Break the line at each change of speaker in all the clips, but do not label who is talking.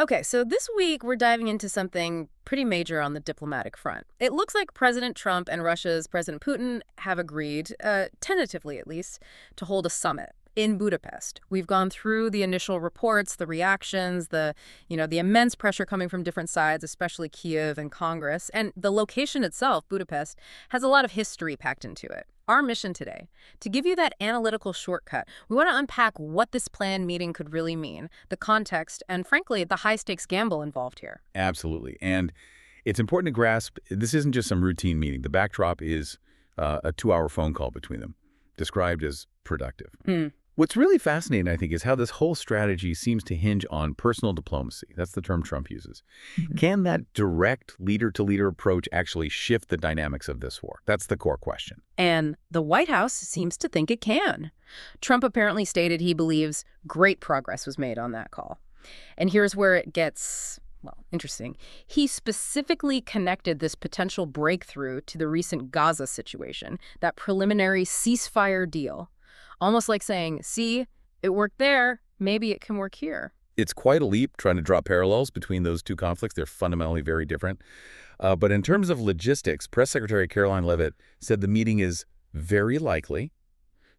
Okay, so this week we're diving into something pretty major on the diplomatic front. It looks like President Trump and Russia's President Putin have agreed, tentatively at least, to hold a summit in Budapest. We've gone through the initial reports, the reactions, the immense pressure coming from different sides, especially Kyiv and Congress. And the location itself, Budapest, has a lot of history packed into it. Our mission today, to give you that analytical shortcut, we want to unpack what this planned meeting could really mean, the context, and frankly, the high-stakes gamble involved here.
Absolutely. And it's important to grasp, this isn't just some routine meeting. The backdrop is a 2-hour phone call between them, described as productive. What's really fascinating, I think, is how this whole strategy seems to hinge on personal diplomacy. That's the term Trump uses. Can that direct leader-to-leader approach actually shift the dynamics of this war? That's the core question.
And the White House seems to think it can. Trump apparently stated he believes great progress was made on that call. And here's where it gets, well, interesting. He specifically connected this potential breakthrough to the recent Gaza situation, that preliminary ceasefire deal. Almost like saying, see, it worked there, maybe it can work here.
It's quite a leap trying to draw parallels between those two conflicts. They're fundamentally very different. But in terms of logistics, Press Secretary Caroline Leavitt said the meeting is very likely,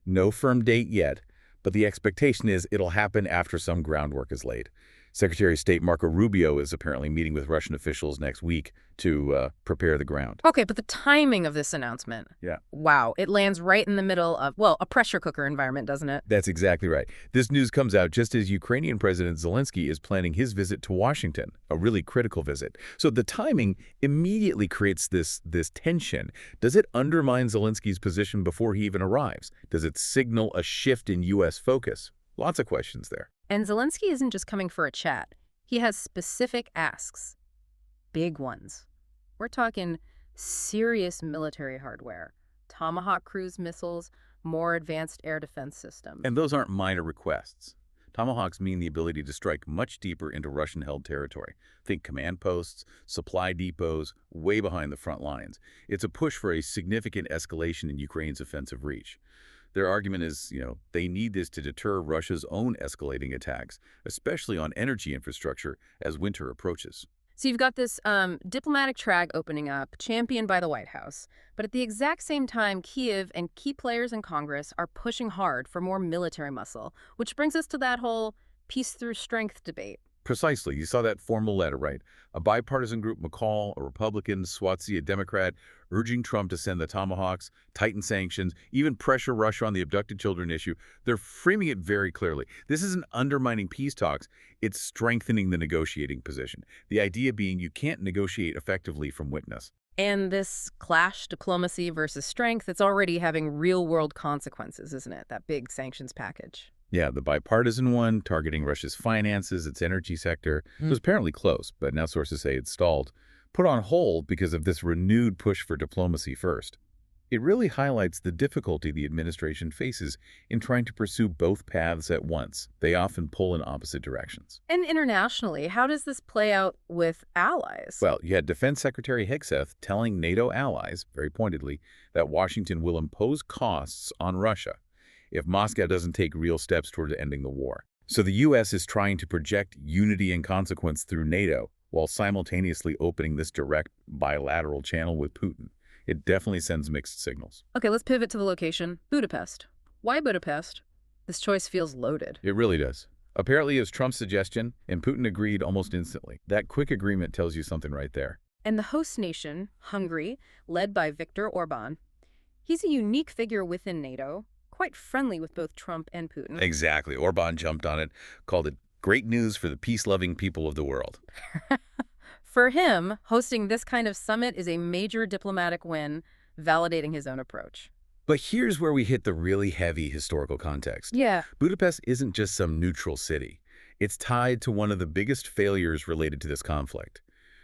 no firm date yet, but the expectation is it'll happen after some groundwork is laid. Secretary of State Marco Rubio is apparently meeting with Russian officials next week to prepare the ground.
Okay, but the timing of this announcement.
Yeah.
Wow, it lands right in the middle of, well, a pressure cooker environment, doesn't it?
That's exactly right. This news comes out just as Ukrainian President Zelenskyy is planning his visit to Washington, a really critical visit. So the timing immediately creates this tension. Does it undermine Zelensky's position before he even arrives? Does it signal a shift in U.S. focus? Lots of questions there.
And Zelenskyy isn't just coming for a chat. He has specific asks. Big ones. We're talking serious military hardware. Tomahawk cruise missiles, more advanced air defense systems.
And those aren't minor requests. Tomahawks mean the ability to strike much deeper into Russian-held territory. Think command posts, supply depots, way behind the front lines. It's a push for a significant escalation in Ukraine's offensive reach. Their argument is, they need this to deter Russia's own escalating attacks, especially on energy infrastructure as winter approaches.
So you've got this diplomatic track opening up, championed by the White House. But at the exact same time, Kyiv and key players in Congress are pushing hard for more military muscle, which brings us to that whole peace through strength debate.
Precisely. You saw that formal letter, right? A bipartisan group, McCall, a Republican, Swatsea, a Democrat, urging Trump to send the Tomahawks, tighten sanctions, even pressure Russia on the abducted children issue. They're framing it very clearly. This isn't undermining peace talks. It's strengthening the negotiating position. The idea being you can't negotiate effectively from weakness.
And this clash, diplomacy versus strength, it's already having real-world consequences, isn't it? That big sanctions package.
Yeah, the bipartisan one, targeting Russia's finances, its energy sector, was apparently close, but now sources say it's stalled, put on hold because of this renewed push for diplomacy first. It really highlights the difficulty the administration faces in trying to pursue both paths at once. They often pull in opposite directions.
And internationally, how does this play out with allies?
Well, you had Defense Secretary Hegseth telling NATO allies, very pointedly, that Washington will impose costs on Russia if Moscow doesn't take real steps toward ending the war. So the U.S. is trying to project unity and consequence through NATO while simultaneously opening this direct bilateral channel with Putin. It definitely sends mixed signals.
Okay, let's pivot to the location. Budapest. Why Budapest? This choice feels loaded.
It really does. Apparently it was Trump's suggestion, and Putin agreed almost instantly. That quick agreement tells you something right there.
And the host nation, Hungary, led by Viktor Orban, he's a unique figure within NATO, quite friendly with both Trump and Putin.
Exactly. Orban jumped on it, called it great news for the peace-loving people of the world.
For him, hosting this kind of summit is a major diplomatic win, validating his own approach.
But here's where we hit the really heavy historical context.
Yeah.
Budapest isn't just some neutral city. It's tied to one of the biggest failures related to this conflict,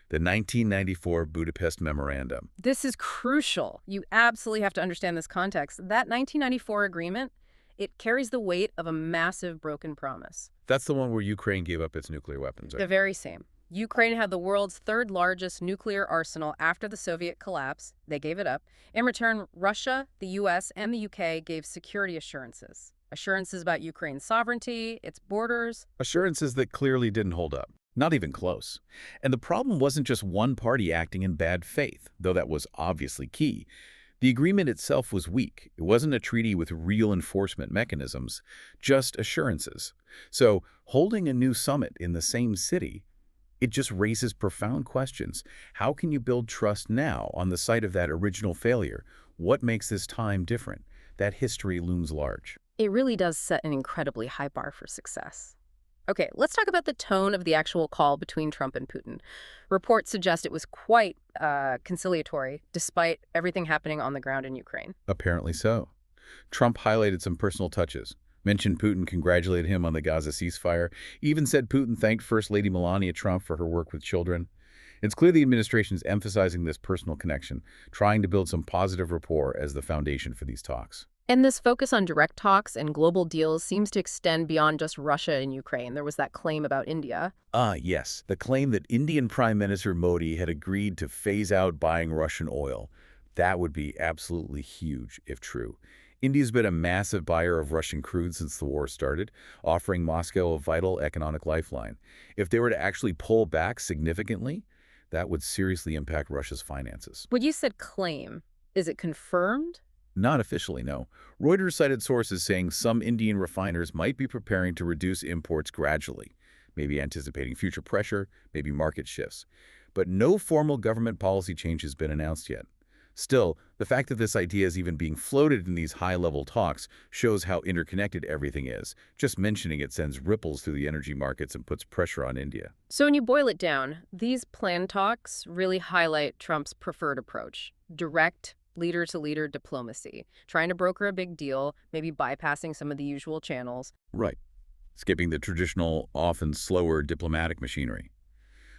the 1994 Budapest Memorandum.
This is crucial. You absolutely have to understand this context. That 1994 agreement, it carries the weight of a massive broken promise.
That's the one where Ukraine gave up its nuclear weapons, right?
The very same. Ukraine had the world's third largest nuclear arsenal after the Soviet collapse. They gave it up. In return, Russia, the U.S., and the U.K. gave security assurances. Assurances about Ukraine's sovereignty, its borders.
Assurances that clearly didn't hold up. Not even close. And the problem wasn't just one party acting in bad faith, though that was obviously key. The agreement itself was weak. It wasn't a treaty with real enforcement mechanisms, just assurances. So, holding a new summit in the same city, it just raises profound questions. How can you build trust now on the site of that original failure? What makes this time different? That history looms large.
It really does set an incredibly high bar for success. Okay, let's talk about the tone of the actual call between Trump and Putin. Reports suggest it was quite conciliatory, despite everything happening on the ground in Ukraine.
Apparently so. Trump highlighted some personal touches, mentioned Putin congratulated him on the Gaza ceasefire, even said Putin thanked First Lady Melania Trump for her work with children. It's clear the administration is emphasizing this personal connection, trying to build some positive rapport as the foundation for these talks.
And this focus on direct talks and global deals seems to extend beyond just Russia and Ukraine. There was that claim about India.
Yes, the claim that Indian Prime Minister Modi had agreed to phase out buying Russian oil. That would be absolutely huge if true. India's been a massive buyer of Russian crude since the war started, offering Moscow a vital economic lifeline. If they were to actually pull back significantly, that would seriously impact Russia's finances.
When you said claim, is it confirmed?
Not officially, no. Reuters cited sources saying some Indian refiners might be preparing to reduce imports gradually, maybe anticipating future pressure, maybe market shifts. But no formal government policy change has been announced yet. Still, the fact that this idea is even being floated in these high-level talks shows how interconnected everything is. Just mentioning it sends ripples through the energy markets and puts pressure on India.
So when you boil it down, these planned talks really highlight Trump's preferred approach: direct, leader-to-leader diplomacy, trying to broker a big deal, maybe bypassing some of the usual channels.
Right. Skipping the traditional, often slower diplomatic machinery.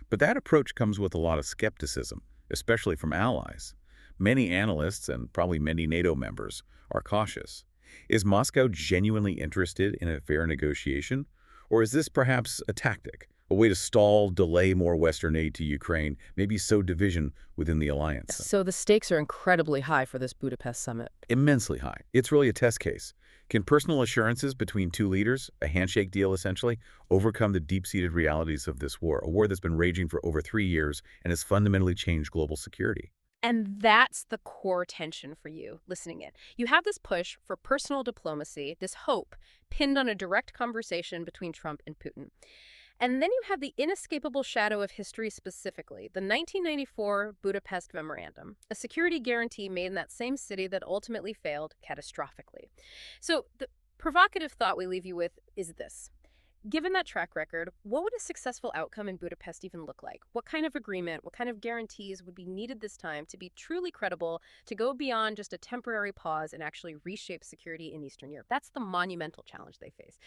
But that approach comes with a lot of skepticism, especially from allies. Many analysts, and probably many NATO members, are cautious. Is Moscow genuinely interested in a fair negotiation? Or is this perhaps a tactic, a way to stall, delay more Western aid to Ukraine, maybe sow division within the alliance?
So the stakes are incredibly high for this Budapest summit.
Immensely high. It's really a test case. Can personal assurances between two leaders, a handshake deal essentially, overcome the deep-seated realities of this war, a war that's been raging for over 3 years and has fundamentally changed global security?
And that's the core tension for you listening in. You have this push for personal diplomacy, this hope pinned on a direct conversation between Trump and Putin. And then you have the inescapable shadow of history specifically, the 1994 Budapest Memorandum, a security guarantee made in that same city that ultimately failed catastrophically. So the provocative thought we leave you with is this. Given that track record, what would a successful outcome in Budapest even look like? What kind of agreement, what kind of guarantees would be needed this time to be truly credible, to go beyond just a temporary pause and actually reshape security in Eastern Europe? That's the monumental challenge they face.